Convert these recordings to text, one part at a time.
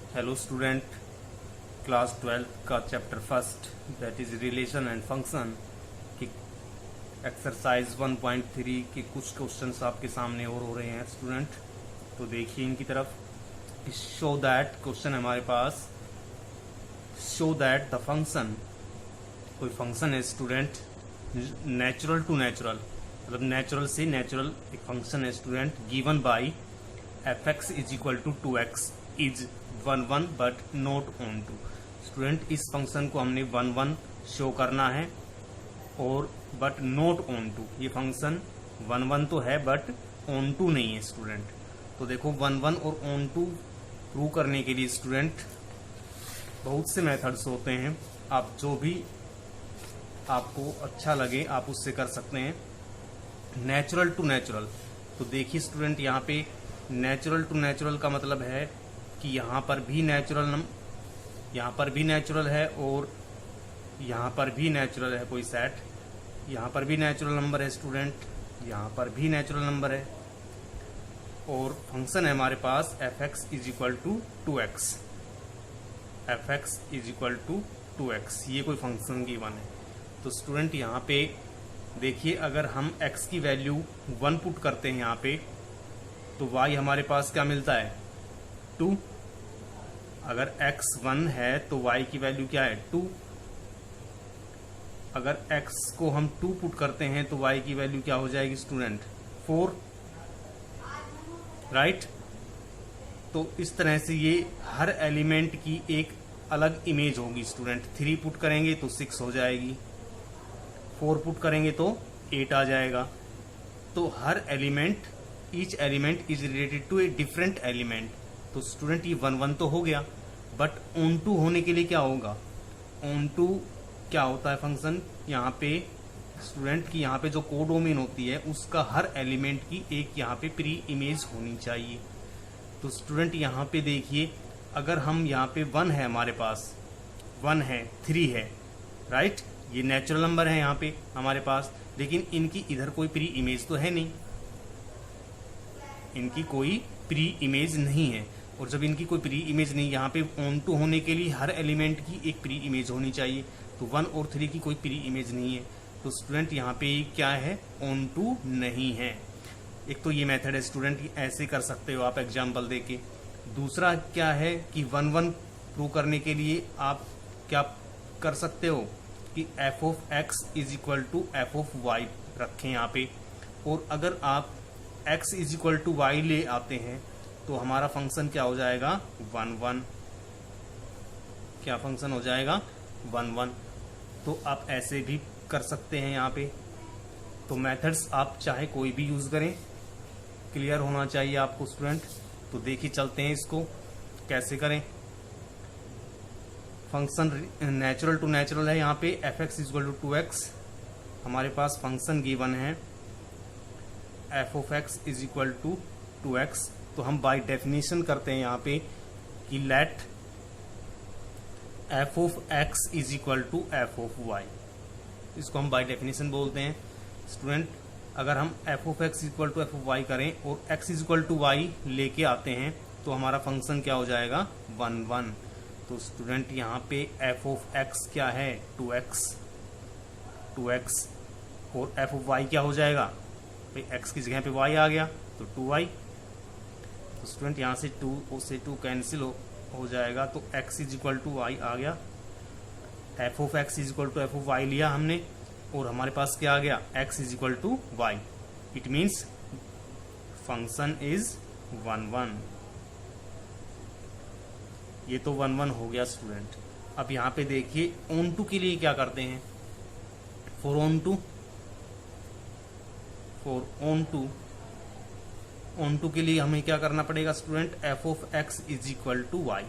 Hello student, class 12 का chapter first that is relation and function की exercise 1.3 के कुछ क्वेश्चंस आपके सामने और हो रहे हैं स्टूडेंट। तो देखिए इनकी तरफ। शो दैट क्वेश्चन हमारे पास, शो दैट द फंक्शन, कोई फंक्शन है स्टूडेंट नेचुरल टू नेचुरल, मतलब नेचुरल से नेचुरल एक फंक्शन है student, given by f x is equal to 2x is 1 but not onto. Student इस फंक्शन को हमने 1 शो करना है और बट नॉट ऑन टू। ये फंक्शन 1 तो है बट ऑन टू नहीं है स्टूडेंट। तो देखो 1 और ऑन टू प्रूव करने के लिए स्टूडेंट बहुत से मेथड्स होते हैं, आप जो भी आपको अच्छा लगे आप उससे कर सकते हैं। नेचुरल टू नेचुरल, तो देखिए स्टूडेंट यहाँ पे नेचुरल टू नेचुरल का मतलब है कि यहाँ पर भी नेचुरल, यहाँ पर भी नेचुरल है और यहाँ पर भी नेचुरल है कोई सेट, यहाँ पर भी नेचुरल नंबर है स्टूडेंट, यहाँ पर भी नेचुरल नंबर है और फंक्शन है हमारे पास F x is equal to 2x, F x is equal to 2x, ये कोई फंक्शन की वन है। तो स्टूडेंट यहाँ पे देखिए, अगर हम x की वैल्यू 1 पुट करते हैं यहाँ पे तो y हमारे पास क्या मिलता है 2। अगर x 1 है तो y की वैल्यू क्या है 2। अगर x को हम 2 पुट करते हैं तो y की वैल्यू क्या हो जाएगी स्टूडेंट 4, राइट। तो इस तरह से ये हर एलिमेंट की एक अलग इमेज होगी स्टूडेंट। 3 पुट करेंगे तो 6 हो जाएगी, 4 पुट करेंगे तो 8 आ जाएगा। तो हर element, each element is related to a different element. तो स्टूडेंट ये 1 तो हो गया, बट ऑन टू होने के लिए क्या होगा, ऑन टू क्या होता है फंक्शन यहाँ पे स्टूडेंट की, यहाँ पे जो कोडोमेन होती है उसका हर एलिमेंट की एक यहाँ पे प्री इमेज होनी चाहिए। तो स्टूडेंट यहाँ पे देखिए, अगर हम यहाँ पे 1 है हमारे पास, 1 है 3 है, राइट, ये नेचुरल नंबर है यहाँ पे हमारे पास, लेकिन इनकी इधर कोई प्री इमेज तो है नहीं, इनकी कोई प्री इमेज नहीं है। और जब इनकी कोई प्री इमेज नहीं, यहाँ पे ऑन टू होने के लिए हर एलिमेंट की एक प्री इमेज होनी चाहिए। तो 1 और 3 की कोई प्री इमेज नहीं है, तो स्टूडेंट यहाँ पे क्या है ऑन टू नहीं है। एक तो ये मेथड है स्टूडेंट, ऐसे कर सकते हो आप एग्जाम्पल देके। दूसरा क्या है कि 1 प्रूव करने के लिए आप क्या कर सकते हो कि f of x is equal to F of y रखें यहाँ पे, और अगर आप x is equal to y ले आते हैं तो हमारा फंक्शन क्या हो जाएगा 1, क्या फंक्शन हो जाएगा 1। तो आप ऐसे भी कर सकते हैं यहाँ पे। तो मेथड्स आप चाहे कोई भी यूज करें, क्लियर होना चाहिए आपको स्टूडेंट। तो देखिए चलते हैं इसको कैसे करें। फंक्शन नेचुरल टू नेचुरल है, यहाँ पे f x is equal to 2x, हमारे पास फंक्शन गिवन है f of x is equal to 2x। तो हम बाय डेफिनेशन करते हैं यहाँ पे कि let f of x is equal to F of y, इसको हम बाय डेफिनेशन बोलते हैं स्टूडेंट। अगर हम f of x equal to F of y करें और x is equal to y लेके आते हैं तो हमारा फंक्शन क्या हो जाएगा 1। तो स्टूडेंट यहाँ पे एफ ऑफ एक्स क्या है 2x, और एफ ऑफ वाई क्या हो जाएगा भाई, एक्स की जगह पे y आ गया तो 2y। तो स्टूडेंट यहाँ से 2 से 2 कैंसिल हो जाएगा, तो x is equal to Y आ गया। F of x is equal to F of Y लिया हमने और हमारे पास क्या आ गया x is equal to Y. It means function is 1। ये तो 1 हो गया स्टूडेंट। अब यहाँ पे देखिए ऑन टू के लिए क्या करते हैं, फॉर ऑन टू के लिए हमें क्या करना पड़ेगा student, f of x is equal to y,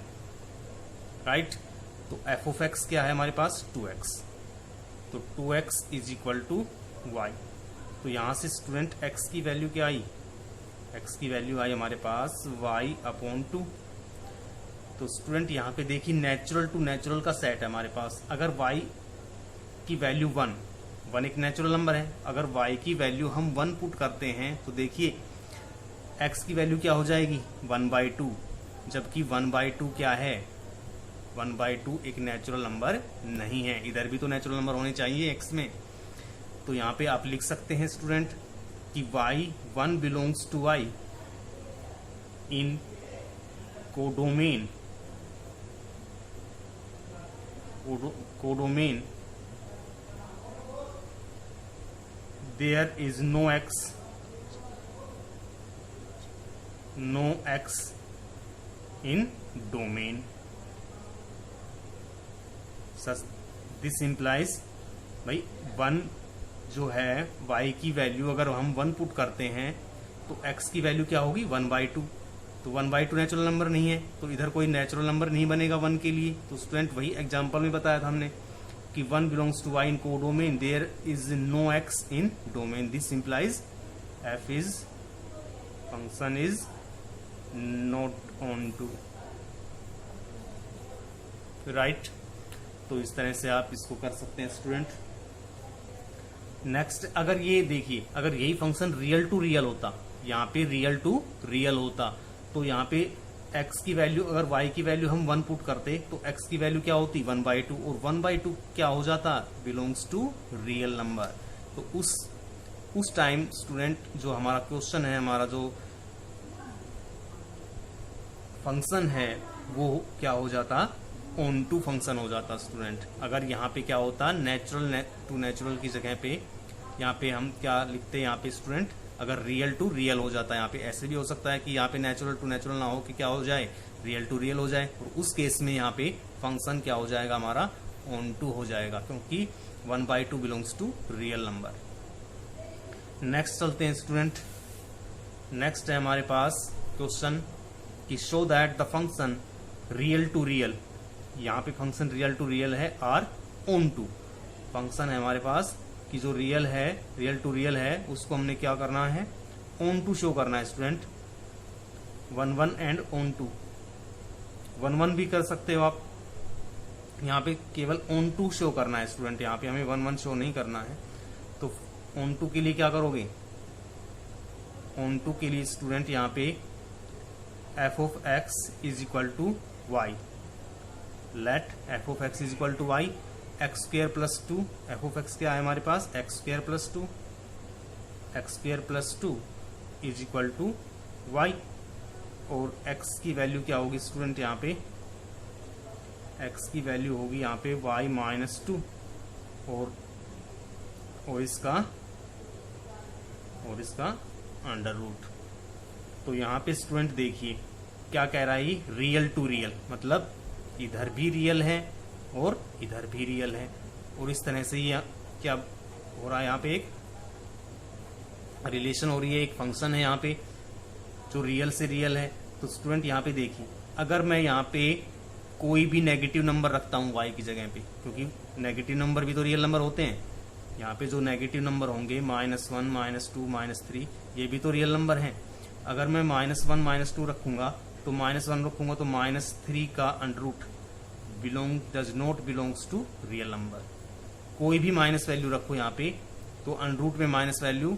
right. तो एफ ऑफ एक्स क्या है हमारे पास 2x, तो 2x is equal to Y. तो यहां से स्टूडेंट x की वैल्यू क्या आई, x की वैल्यू आई हमारे पास y अपॉन 2। तो स्टूडेंट यहाँ पे देखिए नेचुरल टू नेचुरल का सेट है हमारे पास। अगर y की वैल्यू 1 एक नेचुरल नंबर है, अगर y की वैल्यू हम 1 पुट करते हैं तो देखिए x की वैल्यू क्या हो जाएगी 1/2, जबकि 1/2 क्या है, 1/2 एक नेचुरल नंबर नहीं है। इधर भी तो नेचुरल नंबर होने चाहिए x में। तो यहाँ पे आप लिख सकते हैं स्टूडेंट कि y1 belongs to y in codomain, there is no x in domain. This implies भाई 1 जो है y की वैल्यू अगर हम 1 पुट करते हैं तो x की वैल्यू क्या होगी 1/2। तो 1/2 नेचुरल नंबर नहीं है, तो इधर कोई नेचुरल नंबर नहीं बनेगा 1 के लिए। तो स्टूडेंट वही एग्जांपल में बताया था हमने कि 1 belongs to y in codomain, there is no x in domain. This implies f is function is not onto, right. तो इस तरह से आप इसको कर सकते हैं स्टूडेंट। नेक्स्ट, अगर ये देखिए, अगर यही फंक्शन रियल टू रियल होता, यहाँ पे रियल टू रियल होता, तो यहाँ पे x की वैल्यू, अगर y की वैल्यू हम 1 पुट करते तो x की वैल्यू क्या होती 1/2, और 1/2 क्या हो जाता बिलोंग्स टू रियल नंबर। तो उस टाइम स्टूडेंट जो हमारा क्वेश्चन है, हमारा जो फंक्शन है वो क्या हो जाता ऑन टू फंक्शन हो जाता स्टूडेंट। अगर यहाँ पे क्या होता नेचुरल टू नेचुरल की जगह पे यहाँ पे हम क्या लिखते हैं यहाँ पे स्टूडेंट, अगर रियल टू रियल हो जाता है। यहाँ पे ऐसे भी हो सकता है कि यहाँ पे नेचुरल टू नेचुरल ना हो कि क्या हो जाए रियल टू रियल हो जाए, और उस केस में यहाँ पे फंक्शन क्या हो जाएगा हमारा ऑन टू हो जाएगा, क्योंकि 1/2 belongs to real number. Next चलते हैं स्टूडेंट। नेक्स्ट है हमारे पास क्वेश्चन कि show that the function real to real, यहाँ पे फंक्शन रियल टू रियल है आर ऑन टू। फंक्शन है हमारे पास कि जो रियल है, रियल टू रियल है, उसको हमने क्या करना है ऑन टू शो करना है स्टूडेंट। 1/1 एंड ऑन टू, 1/1 भी कर सकते हो आप, यहाँ पे केवल ऑन टू शो करना है स्टूडेंट। यहाँ पे हमें 1/1 शो नहीं करना है। तो ऑन टू के लिए क्या करोगे, ऑन टू के लिए स्टूडेंट यहाँ पे f of x is equal to Y, let f of x is equal to Y, X square plus 2, F of x क्या है हमारे पास X square plus 2, X square plus 2 is equal to Y, और x की value क्या होगी student यहाँ पे, x की वैल्यू होगी यहाँ पे y-2 और इसका अंडर रूट। तो यहाँ पे स्टूडेंट देखिए क्या कह रहा है, रियल टू रियल, मतलब इधर भी रियल है और इधर भी रियल है, और इस तरह से ये क्या हो रहा है, यहाँ पे एक रिलेशन हो रही है, एक फंक्शन है यहाँ पे जो रियल से रियल है। तो स्टूडेंट यहाँ पे देखिए, अगर मैं यहाँ पे कोई भी नेगेटिव नंबर रखता हूँ y की जगह पे, क्योंकि नेगेटिव नंबर भी तो रियल नंबर होते हैं, यहाँ पे जो नेगेटिव नंबर होंगे -1, -2, -3, ये भी तो रियल नंबर हैं। अगर मैं -1, -2 रखूंगा तो -1 रखूंगा तो -3 का under root does not belongs to real number. कोई भी माइनस वैल्यू रखो यहाँ पे तो अंडर रूट में माइनस वैल्यू,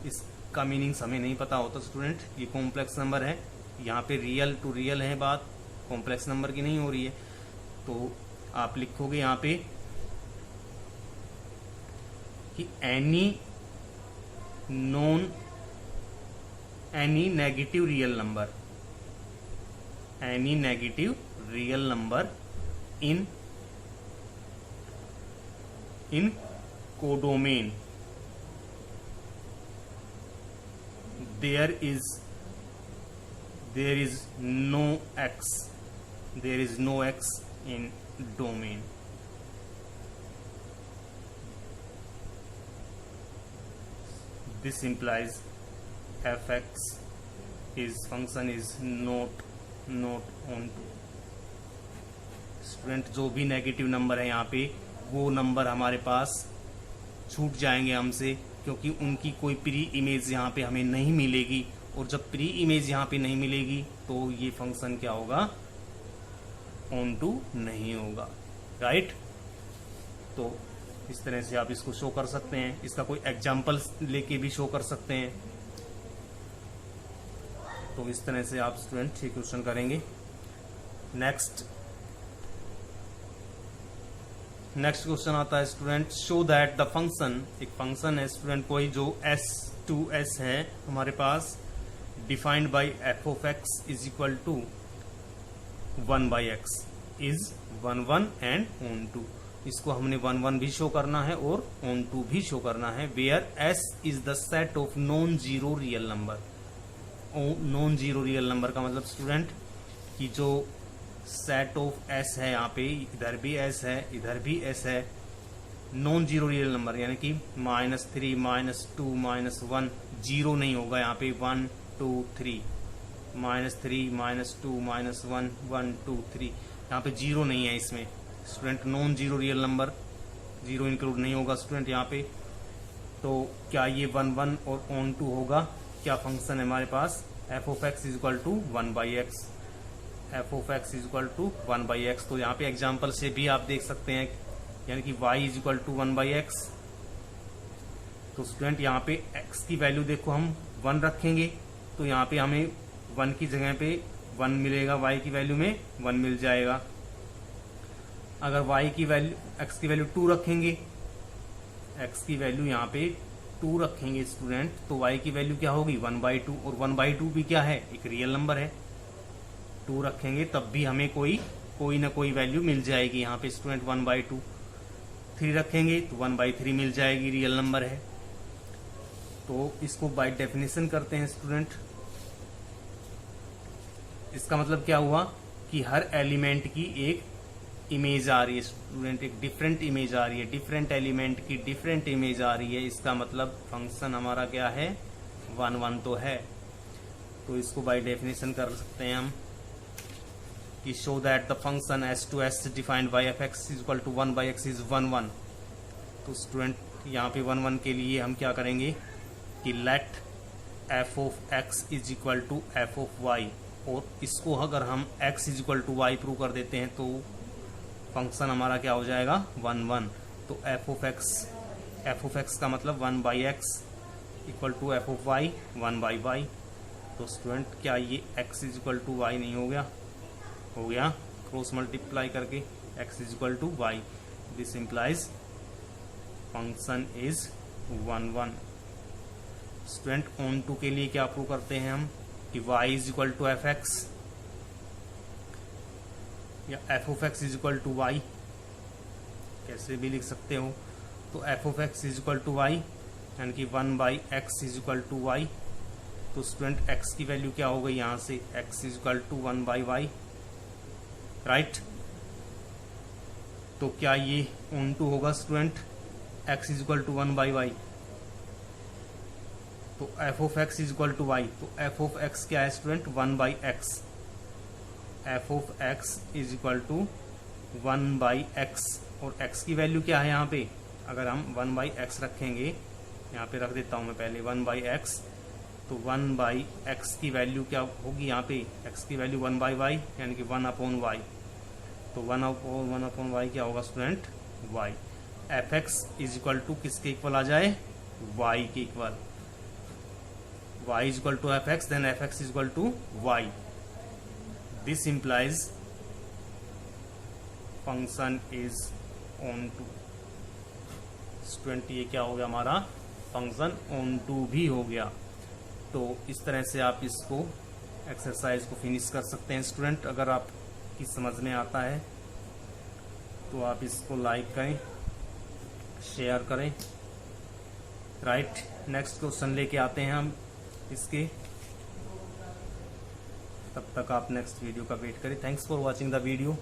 इसका मीनिंग्स हमें नहीं पता होता स्टूडेंट। ये कॉम्प्लेक्स नंबर है, यहाँ पे रियल टू रियल है, बात कॉम्प्लेक्स नंबर की नहीं हो रही है। तो आप लिखोगे यहाँ पे कि any negative real number in codomain there is no x in domain। This implies fx function is not on to। Student जो भी नेगेटिव नंबर है यहाँ पे वो नंबर हमारे पास छूट जाएंगे हमसे, क्योंकि उनकी कोई प्री इमेज यहाँ पे हमें नहीं मिलेगी, और जब प्री इमेज यहाँ पे नहीं मिलेगी तो ये फंक्शन क्या होगा ऑन टू नहीं होगा, राइट। तो इस तरह से आप इसको शो कर सकते हैं, इसका कोई एग्जाम्पल लेके भी शो कर सकते हैं। तो इस तरह से आप स्टूडेंट ये क्वेश्चन करेंगे। नेक्स्ट क्वेश्चन आता है student, show that the function, एक फंक्शन है स्टूडेंट कोई जो s2s है हमारे पास, defined by f of x is equal to 1 by x is 1 1 and onto. इसको हमने 1 1 भी शो करना है और ऑन टू भी शो करना है। Where s is the set of non zero real number. Non zero real number का मतलब स्टूडेंट कि जो सेट ऑफ s है, यहाँ पे इधर भी s है इधर भी s है, नॉन जीरो रियल नंबर यानी कि -3 -2 -1 जीरो नहीं होगा यहाँ पे, 1 2 3 -3 -2 -1 1 2 3, यहाँ पे जीरो नहीं है इसमें student. Non zero real number, zero include नहीं होगा स्टूडेंट यहाँ पे। तो क्या ये 1 1 और ऑन टू होगा? क्या फंक्शन है हमारे पास? f of x is equal to 1 by x, f of x is equal to 1 by x. तो यहाँ पे एग्जाम्पल से भी आप देख सकते हैं, यानी कि y is equal to 1 by x. तो स्टूडेंट यहाँ पे x की वैल्यू देखो हम 1 रखेंगे तो यहाँ पे हमें 1 की जगह पे 1 मिलेगा, y की वैल्यू में 1 मिल जाएगा। अगर y की वैल्यू, x की वैल्यू 2 रखेंगे, x की वैल्यू यहाँ पे 2 रखेंगे स्टूडेंट, तो y की वैल्यू क्या होगी? 1/2, और 1/2 भी क्या है? एक रियल नंबर है। 2 रखेंगे तब भी हमें कोई ना कोई वैल्यू मिल जाएगी यहाँ पे स्टूडेंट 1/2। 3 रखेंगे तो 1/3 मिल जाएगी, रियल नंबर है। तो इसको बाय डेफिनेशन करते हैं स्टूडेंट। इसका मतलब क्या हुआ कि हर एलिमेंट की एक इमेज आ रही है स्टूडेंट, एक डिफरेंट इमेज आ रही है, डिफरेंट एलिमेंट की डिफरेंट इमेज आ रही है। इसका मतलब फंक्शन हमारा क्या है? 1 1 तो है। तो इसको बाय डेफिनेशन कर सकते हैं हम कि show that the function s2s defined by f(x) is equal to 1 by x is 1 1। तो स्टूडेंट यहाँ पे 1 1 के लिए हम क्या करेंगे कि let f of x is equal to f of y, और इसको अगर हम x is equal to y prove कर देते हैं तो फंक्शन हमारा क्या हो जाएगा? 1 1। तो f ऑफ x का मतलब 1 by x equal to f of y 1 by y। तो स्टूडेंट क्या ये x is equal to y नहीं हो गया? हो गया, क्रॉस मल्टीप्लाई करके x is equal to y। This implies function is 1 1। Student onto के लिए क्या प्रूव करते हैं हम कि y is equal to f x, या f of x is equal to y, कैसे भी लिख सकते हो। तो f of x is equal to y यानी कि 1 by x is equal to y। तो स्टूडेंट x की वैल्यू क्या हो गई यहाँ से? x is equal to 1 by y, right. तो क्या ये ऑन टू होगा student? x is equal to 1 by y। तो f of x is equal to y, तो f ऑफ x क्या है student? 1 by x. f of x is equal to 1 by x, और x की value क्या है यहाँ पे? अगर हम 1 बाई एक्स रखेंगे, यहाँ पे रख देता हूँ मैं पहले 1 बाई एक्स, तो 1 बाई एक्स की वैल्यू क्या होगी यहाँ पे? x की वैल्यू 1 बाई वाई यानी कि 1 अपॉन वाई। तो 1 अपॉन वाई क्या होगा student? y। F x is equal to किसके इक्वल आ जाए? y के equal. y is equal to fx, then fx is equal to y. This implies function is on to। Student ये क्या हो गया हमारा? फंक्शन on to भी हो गया। तो इस तरह से आप इसको एक्सरसाइज को फिनिश कर सकते हैं स्टूडेंट। अगर आपकी समझ में आता है तो आप इसको लाइक करें, शेयर करें, राइट। नेक्स्ट क्वेश्चन लेके आते हैं हम इसके, तब तक आप नेक्स्ट वीडियो का वेट करें। Thanks for watching the video.